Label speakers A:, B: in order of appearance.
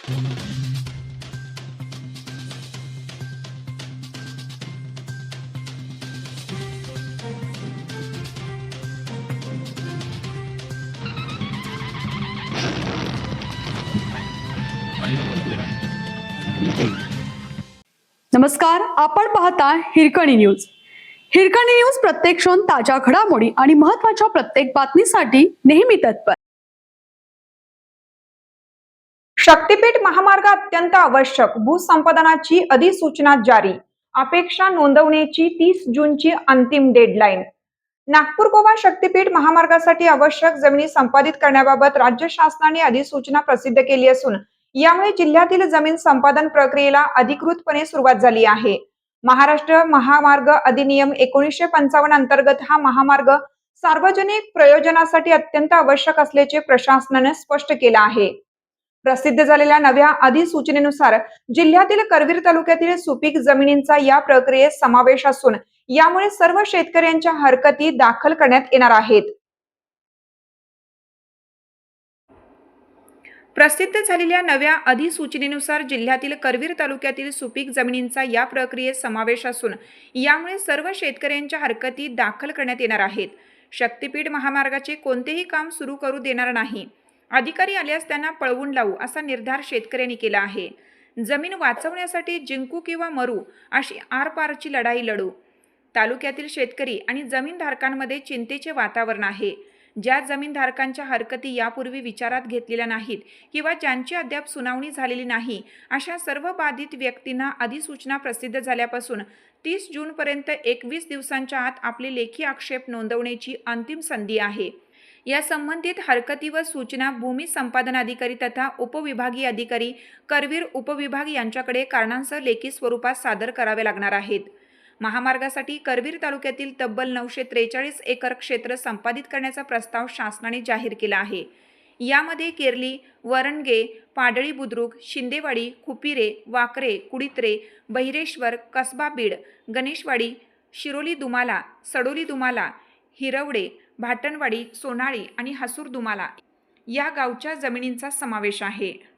A: नमस्कार, आपण पाहता हिरकणी न्यूज. हिरकणी न्यूज प्रत्येक क्षण ताज्या घडामोडी आणि महत्त्वाच्या प्रत्येक बातमीसाठी नेहमी तत्पर.
B: शक्तीपीठ महामार्ग अत्यंत आवश्यक. भूसंपादनाची अधिसूचना जारी. अपेक्षा नोंदवण्याची 30 जूनची अंतिम डेडलाईन. नागपूर गोवा शक्तीपीठ महामार्गासाठी आवश्यक जमिनी संपादित करण्याबाबत राज्य शासनाने अधिसूचना प्रसिद्ध केली असून यामुळे जिल्ह्यातील जमीन संपादन प्रक्रियेला अधिकृतपणे सुरुवात झाली आहे. महाराष्ट्र महामार्ग अधिनियम 1955 अंतर्गत हा महामार्ग सार्वजनिक प्रयोजनासाठी अत्यंत आवश्यक असल्याचे प्रशासनाने स्पष्ट केले आहे. प्रसिद्ध झालेल्या नव्या अधिसूचनेनुसार जिल्ह्यातील करवीर तालुक्यातील सुपीक जमिनींचा या प्रक्रियेत समावेश असून यामुळे सर्व शेतकऱ्यांच्या हरकती दाखल करण्यात येणार आहेत. प्रसिद्ध झालेल्या नव्या अधिसूचनेनुसार जिल्ह्यातील करवीर तालुक्यातील सुपीक जमिनींचा या प्रक्रियेत समावेश असून यामुळे सर्व शेतकऱ्यांच्या हरकती दाखल करण्यात येणार आहेत. शक्तीपीठ महामार्गाचे कोणतेही काम सुरू करू देणार नाही. अधिकारी आल्यास त्यांना पळवून लावू असा निर्धार शेतकऱ्यांनी केला आहे. जमीन वाचवण्यासाठी जिंकू किंवा मरू अशी आरपारची लढाई लढू. तालुक्यातील शेतकरी आणि जमीनधारकांमध्ये चिंतेचे वातावरण आहे. ज्या जमीनधारकांच्या हरकती यापूर्वी विचारात घेतलेल्या नाहीत किंवा ज्यांची अद्याप सुनावणी झालेली नाही अशा सर्व बाधित व्यक्तींना अधिसूचना प्रसिद्ध झाल्यापासून 30 जूनपर्यंत 21 दिवसांच्या आत आपले लेखी आक्षेप नोंदवण्याची अंतिम संधी आहे. या संबंधित हरकती व सूचना भूमी संपादन अधिकारी तथा उपविभागीय अधिकारी करवीर उपविभाग यांच्याकडे कारणांसह लेखी स्वरूपात सादर करावे लागणार आहेत. महामार्गासाठी करवीर तालुक्यातील तब्बल 943 एकर क्षेत्र संपादित करण्याचा प्रस्ताव शासनाने जाहीर केला आहे. यामध्ये केरली, वरणगे, पाडळी बुद्रुक, शिंदेवाडी, खुपिरे, वाकरे, कुडित्रे, बहिरेश्वर, कसबा बीड, गणेशवाडी, शिरोली दुमाला, सडोली दुमाला, हिरवडे, भाटणवाडी, सोनाळी आणि हसूर दुमाला या गावच्या जमिनींचा समावेश आहे.